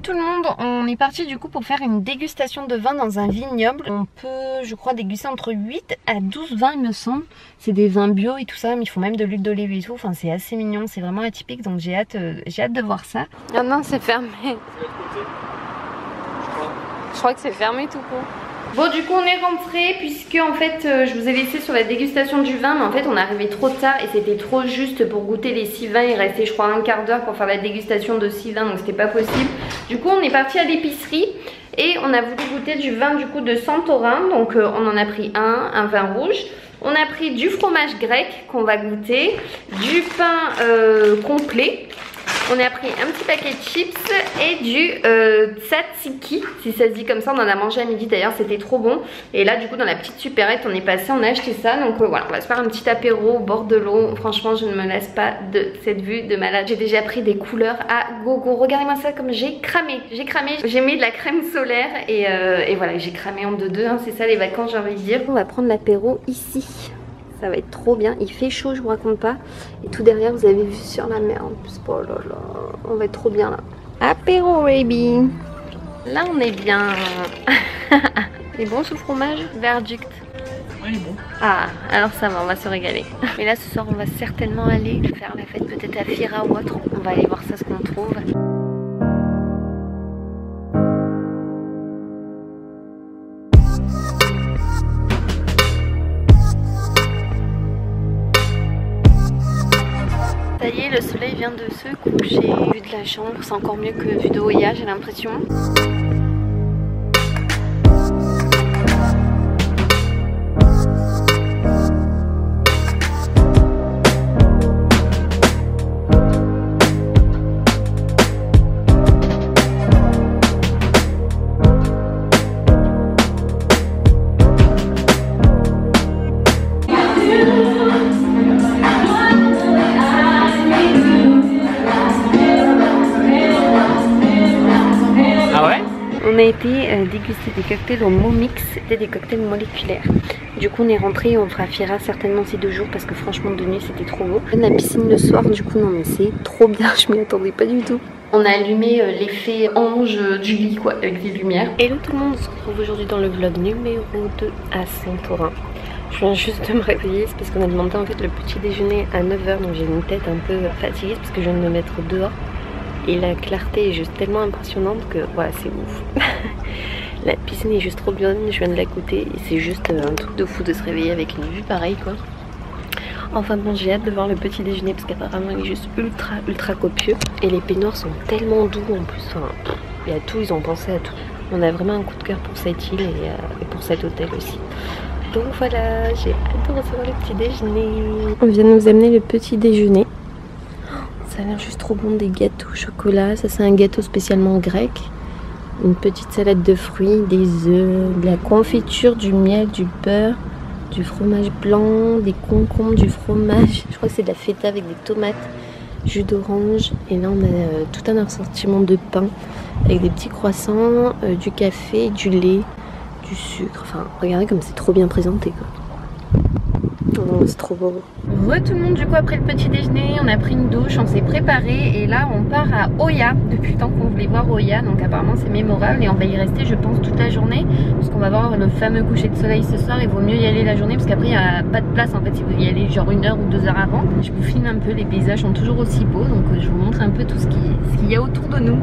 tout le monde, on est parti du coup pour faire une dégustation de vin dans un vignoble. On peut, je crois, déguster entre 8 à 12 vins il me semble. C'est des vins bio et tout ça, mais ils font même de l'huile d'olive et tout. Enfin c'est assez mignon, c'est vraiment atypique, donc j'ai hâte de voir ça. Ah non, c'est fermé. Je crois que c'est fermé tout court. Bon du coup on est rentré puisque en fait je vous ai laissé sur la dégustation du vin, mais en fait on est arrivé trop tard et c'était trop juste pour goûter les 6 vins. Il restait je crois un quart d'heure pour faire la dégustation de 6 vins, donc c'était pas possible. Du coup on est parti à l'épicerie et on a voulu goûter du vin du coup de Santorin. Donc on en a pris un vin rouge. On a pris du fromage grec qu'on va goûter, du pain complet. On a pris un petit paquet de chips et du tzatziki, si ça se dit comme ça. On en a mangé à midi d'ailleurs, c'était trop bon. Et là du coup dans la petite supérette on est passé, on a acheté ça. Donc voilà, on va se faire un petit apéro au bord de l'eau. Franchement je ne me lasse pas de cette vue de malade. J'ai déjà pris des couleurs à gogo. Regardez-moi ça comme j'ai cramé. J'ai mis de la crème solaire et voilà, j'ai cramé en deux. Hein. C'est ça les vacances, j'ai envie de dire. On va prendre l'apéro ici. Ça va être trop bien, il fait chaud, je vous raconte pas. Et tout derrière vous avez vu sur la mer en plus. Oh là là, on va être trop bien là. Apéro baby. Là on est bien. Il est bon ce fromage Verdict. Ouais, il est bon. Ah, alors ça va, on va se régaler. Mais là ce soir on va certainement aller faire la fête peut-être à Fira ou autre. On va aller voir ça ce qu'on trouve. Ça y est, le soleil vient de se coucher. Vue de la chambre, c'est encore mieux que vue de Oya, j'ai l'impression. On a été déguster des cocktails au Momix, c'était des cocktails moléculaires. Du coup on est rentré et on fera Fira certainement ces 2 jours parce que franchement de nuit c'était trop beau. La piscine le soir, du coup non mais c'est trop bien, je m'y attendais pas du tout. On a allumé l'effet ange du lit quoi, avec des lumières. Hello tout le monde, on se retrouve aujourd'hui dans le vlog numéro 2 à Santorin. Je viens juste de me réveiller, c'est parce qu'on a demandé en fait le petit déjeuner à 9 h, donc j'ai une tête un peu fatiguée parce que je viens de me mettre dehors. Et la clarté est juste tellement impressionnante que voilà, c'est ouf. La piscine est juste trop bien, je viens de la goûter et c'est juste un truc de fou de se réveiller avec une vue pareille quoi. Enfin bon, j'ai hâte de voir le petit déjeuner parce qu'apparemment il est juste ultra copieux. Et les peignoirs sont tellement doux en plus, enfin, il y a tout, ils ont pensé à tout. On a vraiment un coup de cœur pour cette île et pour cet hôtel aussi. Donc voilà, j'ai hâte de recevoir le petit déjeuner. On vient de nous amener le petit déjeuner. Ça a l'air juste trop bon, des gâteaux au chocolat. Ça c'est un gâteau spécialement grec. Une petite salade de fruits, des œufs, de la confiture, du miel, du beurre, du fromage blanc, des concombres, du fromage. Je crois que c'est de la feta avec des tomates, jus d'orange. Et là on a tout un assortiment de pain avec des petits croissants, du café, du lait, du sucre. Enfin regardez comme c'est trop bien présenté quoi. Oh, c'est trop beau. Tout le monde, du coup après le petit déjeuner on a pris une douche, on s'est préparé et là on part à Oya. Depuis le temps qu'on voulait voir Oya, donc apparemment c'est mémorable et on va y rester je pense toute la journée parce qu'on va voir le fameux coucher de soleil ce soir. Il vaut mieux y aller la journée parce qu'après il n'y a pas de place en fait si vous y allez genre 1 heure ou 2 heures avant. Je vous filme un peu, les paysages sont toujours aussi beaux donc je vous montre un peu tout ce qu'il y a autour de nous.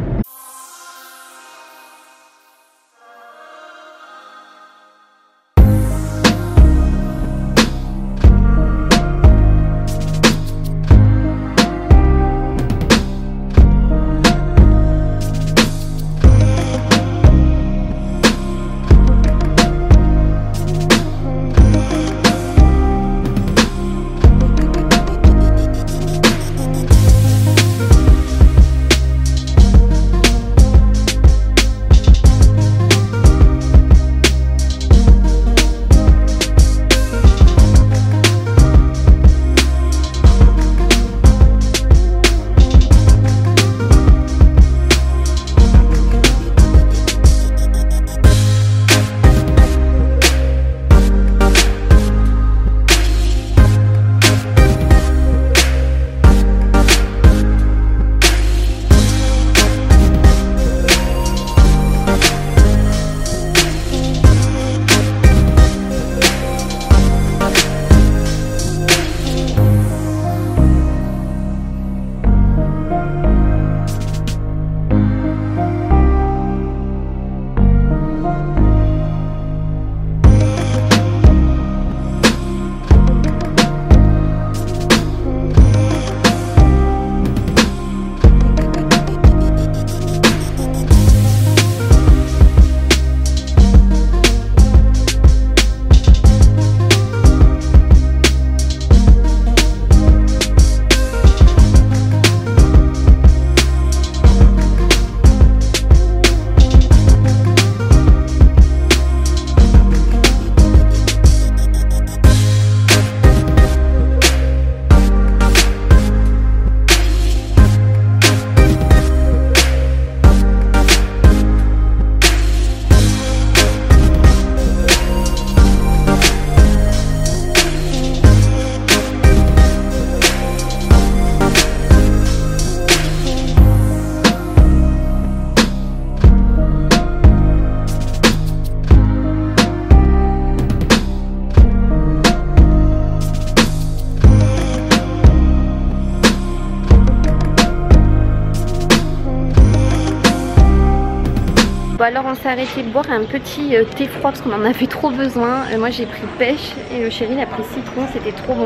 Bon alors on s'est arrêté boire un petit thé froid parce qu'on en avait trop besoin. Moi j'ai pris pêche et le chéri il a pris citron, c'était trop bon.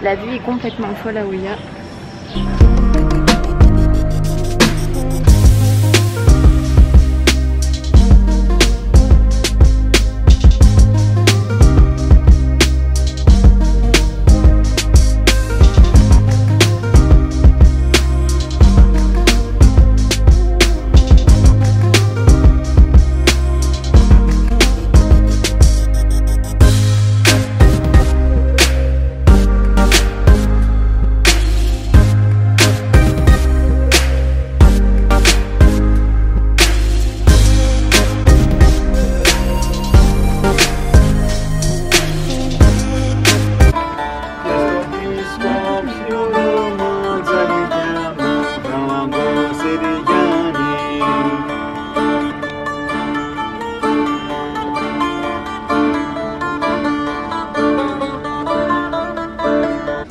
La vue est complètement folle à Ouya.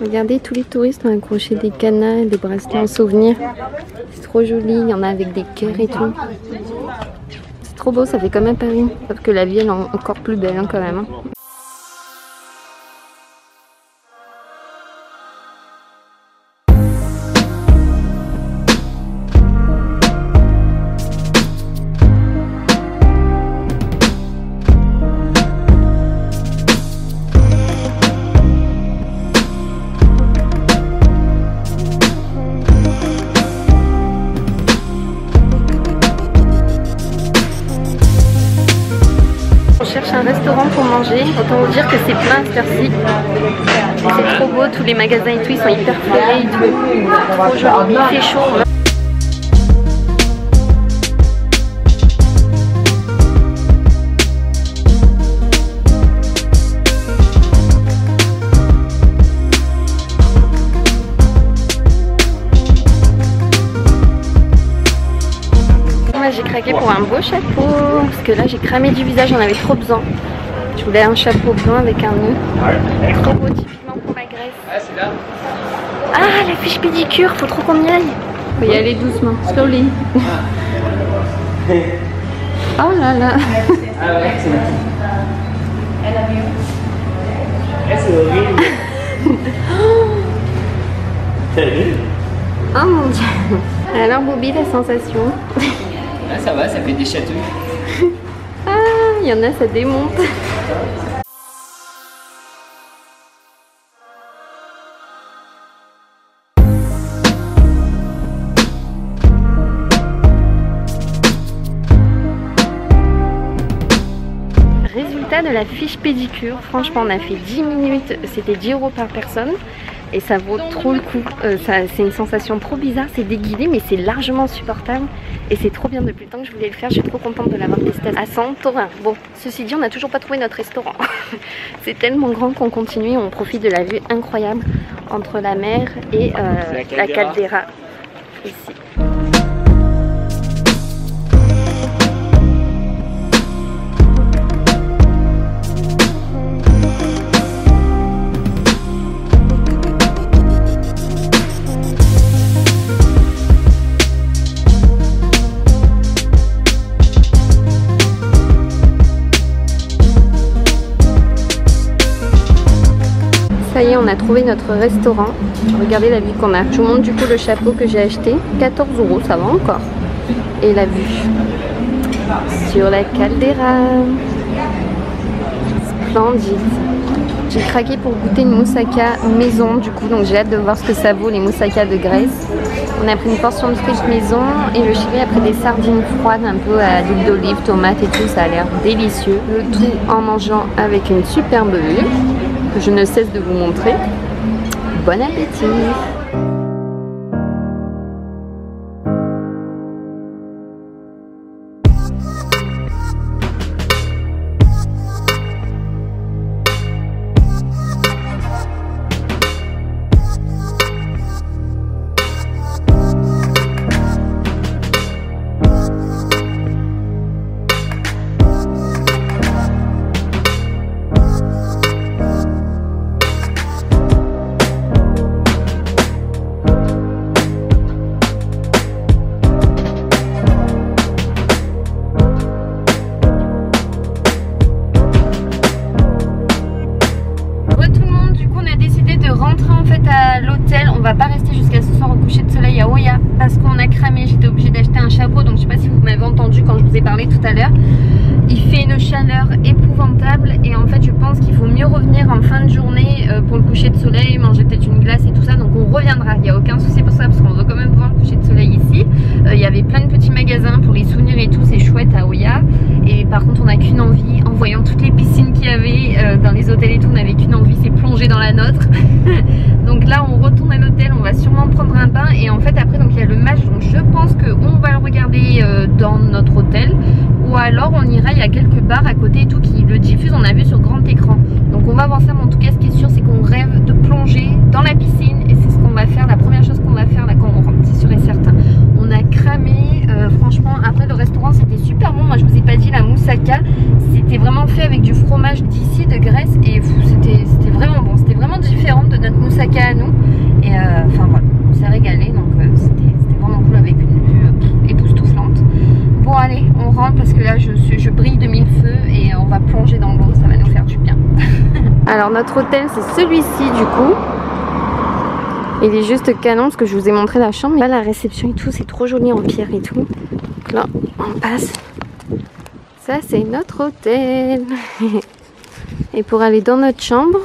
Regardez, tous les touristes ont accroché des cadenas et des bracelets en souvenir. C'est trop joli, il y en a avec des cœurs et tout. C'est trop beau, ça fait comme à Paris. Sauf que la vie elle est encore plus belle hein, quand même. Hein. Un restaurant pour manger, autant vous dire que c'est plein à cette heure-ci. C'est trop beau, tous les magasins et tout, ils sont hyper fleurés et tout. Trop joli, il fait chaud. J'ai craqué pour un beau chapeau parce que là j'ai cramé du visage, j'en avais trop besoin. Je voulais un chapeau blanc avec un nœud. Trop beau, typiquement pour la Grèce. Ah, la fiche pédicure, faut trop qu'on y aille. Faut y aller doucement, slowly. Oh là là. C'est horrible. Oh mon dieu. Alors Bobby, la sensation? Là ça va, ça fait des chatouilles. Ah, il y en a, ça démonte. Résultat de la fiche pédicure, franchement on a fait 10 minutes, c'était 10 € par personne. Et ça vaut trop le coup, c'est une sensation trop bizarre, c'est déguisé mais c'est largement supportable. Et c'est trop bien, depuis le temps que je voulais le faire, je suis trop contente de l'avoir testé à Santorin. Bon, ceci dit, on n'a toujours pas trouvé notre restaurant. C'est tellement grand qu'on continue, on profite de la vue incroyable entre la mer et la caldeira ici. Ça y est, on a trouvé notre restaurant. Regardez la vue qu'on a. Je vous montre du coup le chapeau que j'ai acheté. 14 €, ça va encore. Et la vue sur la caldeira. Splendide. J'ai craqué pour goûter une moussaka maison du coup, donc j'ai hâte de voir ce que ça vaut les moussakas de Grèce. On a pris une portion de frites maison et le chéri a pris des sardines froides un peu à l'huile d'olive, tomates et tout, ça a l'air délicieux. Le tout en mangeant avec une superbe vue que je ne cesse de vous montrer. Bon appétit! fait à l'hôtel, on va pas rester jusqu'à ce soir au coucher de soleil à Oya parce qu'on a cramé, j'étais obligée d'acheter un chapeau. Donc je sais pas si vous m'avez entendu quand je vous ai parlé tout à l'heure. Il fait une chaleur épouvantable et en fait je pense qu'il faut mieux revenir en fin de journée pour le coucher de soleil, manger peut-être une glace et tout ça. Donc on reviendra, il n'y a aucun souci pour ça parce qu'on veut quand même voir le coucher de soleil ici. Il y avait plein de petits magasins pour les souvenirs et tout, c'est chouette à Oya. Et par contre on n'a qu'une envie, en voyant toutes les piscines qu'il y avait dans les hôtels et tout, on n'avait qu'une envie, c'est plonger dans la nôtre. Donc là on retourne à l'hôtel, on va sûrement prendre un bain et en fait après donc il y a le match, donc je pense qu'on va le regarder dans notre hôtel ou alors on ira, il y a quelques bars à côté et tout qui le diffusent, on a vu sur grand écran. Donc on va voir ça, mais en tout cas ce qui est sûr c'est qu'on rêve de plonger dans la piscine et c'est ce qu'on va faire, la première chose qu'on va faire là quand on rentre, c'est sûr et certain. On a cramé, franchement après le restaurant c'était super bon, moi je vous ai pas dit la moussaka, c'était vraiment fait avec du fromage d'ici de Grèce et c'était vraiment bon, c'était vraiment différent de notre moussaka à nous et enfin voilà, on s'est régalé donc c'était vraiment cool avec une vue époustouflante. Bon allez, on rentre parce que là je brille de mille feux et on va plonger dans l'eau, ça va nous faire du bien. Alors notre hôtel c'est celui-ci du coup. Il est juste canon parce que je vous ai montré la chambre. Là la réception et tout c'est trop joli en pierre et tout. Donc là on passe. Ça c'est notre hôtel. Et pour aller dans notre chambre,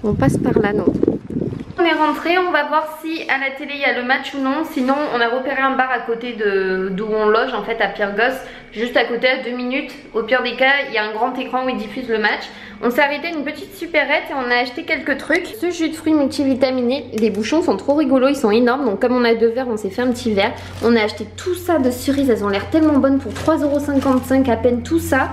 on passe par là non. On est rentré, on va voir si à la télé il y a le match ou non. Sinon on a repéré un bar à côté d'où on loge en fait à Pyrgos, juste à côté à 2 minutes. Au pire des cas il y a un grand écran où ils diffusent le match. On s'est arrêté à une petite supérette et on a acheté quelques trucs. Ce jus de fruits multivitaminé, les bouchons sont trop rigolos, ils sont énormes. Donc comme on a 2 verres, on s'est fait un petit verre. On a acheté tout ça de cerises, elles ont l'air tellement bonnes pour 3,55 € à peine tout ça.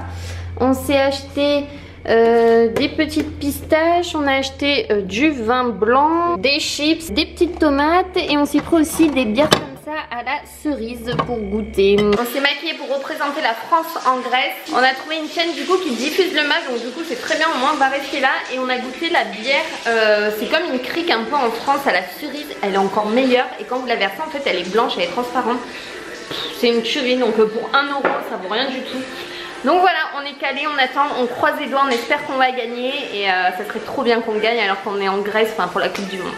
On s'est acheté des petites pistaches, on a acheté du vin blanc, des chips, des petites tomates et on s'est pris aussi des bières comme ça à la cerise pour goûter. On s'est maquillé pour représenter la France en Grèce. On a trouvé une chaîne du coup qui diffuse le match, donc du coup c'est très bien, au moins on va rester là. Et on a goûté la bière, c'est comme une crique un peu en France à la cerise, elle est encore meilleure. Et quand vous la versez en fait elle est blanche, elle est transparente. C'est une tuerie, donc pour 1 € ça vaut rien du tout. Donc voilà, on est calé, on attend, on croise les doigts, on espère qu'on va gagner et ça serait trop bien qu'on gagne alors qu'on est en Grèce, enfin pour la Coupe du Monde.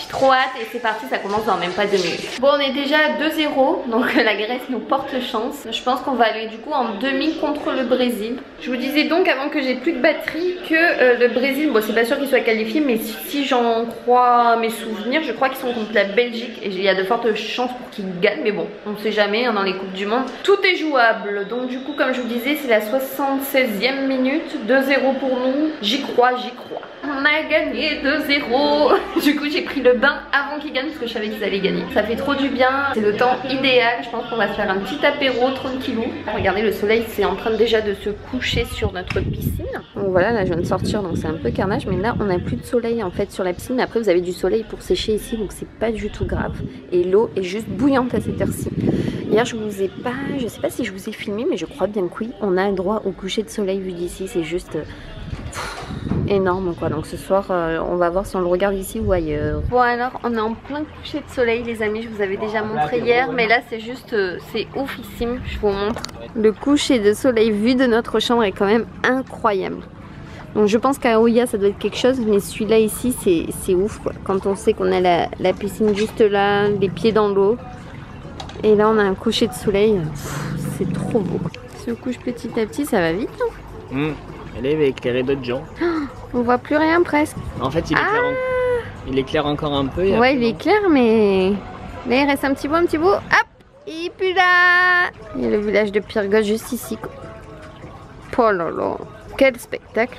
J'ai trop hâte et c'est parti, ça commence dans même pas 2 minutes. Bon, on est déjà à 2-0, donc la Grèce nous porte chance. Je pense qu'on va aller du coup en demi contre le Brésil. Je vous disais donc avant que j'ai plus de batterie que le Brésil, bon c'est pas sûr qu'il soit qualifié, mais si j'en crois mes souvenirs, je crois qu'ils sont contre la Belgique et il y a de fortes chances pour qu'ils gagnent, mais bon, on sait jamais hein, dans les Coupes du Monde. Tout est jouable, donc du coup comme je vous disais, c'est la 76e minute, 2-0 pour nous, j'y crois, j'y crois. On a gagné 2-0. Du coup j'ai pris le bain avant qu'ils gagnent parce que je savais qu'ils allaient gagner. Ça fait trop du bien, c'est le temps idéal. Je pense qu'on va se faire un petit apéro tranquillou. Regardez, le soleil c'est en train déjà de se coucher sur notre piscine. Donc voilà, là je viens de sortir donc c'est un peu carnage, mais là on n'a plus de soleil en fait sur la piscine. Mais après vous avez du soleil pour sécher ici, donc c'est pas du tout grave. Et l'eau est juste bouillante à cette heure-ci. Hier je vous ai pas, je sais pas si je vous ai filmé, mais je crois bien que oui. On a le droit au coucher de soleil vu d'ici, c'est juste énorme quoi. Donc ce soir on va voir si on le regarde ici ou ailleurs. Bon alors on est en plein coucher de soleil les amis, je vous avais déjà montré hier, mais là c'est juste c'est oufissime. Je vous montre le coucher de soleil vu de notre chambre est quand même incroyable. Donc je pense qu'à Oya ça doit être quelque chose, mais celui-là ici c'est ouf quoi. Quand on sait qu'on a la piscine juste là, les pieds dans l'eau, et là on a un coucher de soleil, c'est trop beau. Se couche petit à petit, ça va vite hein. Elle est éclairée d'autres gens. On voit plus rien presque. En fait il éclaire encore un peu. Ouais il éclaire, mais là il reste un petit bout, hop, et puis là il y a le village de Pyrgos juste ici quoi. Oh là là, quel spectacle.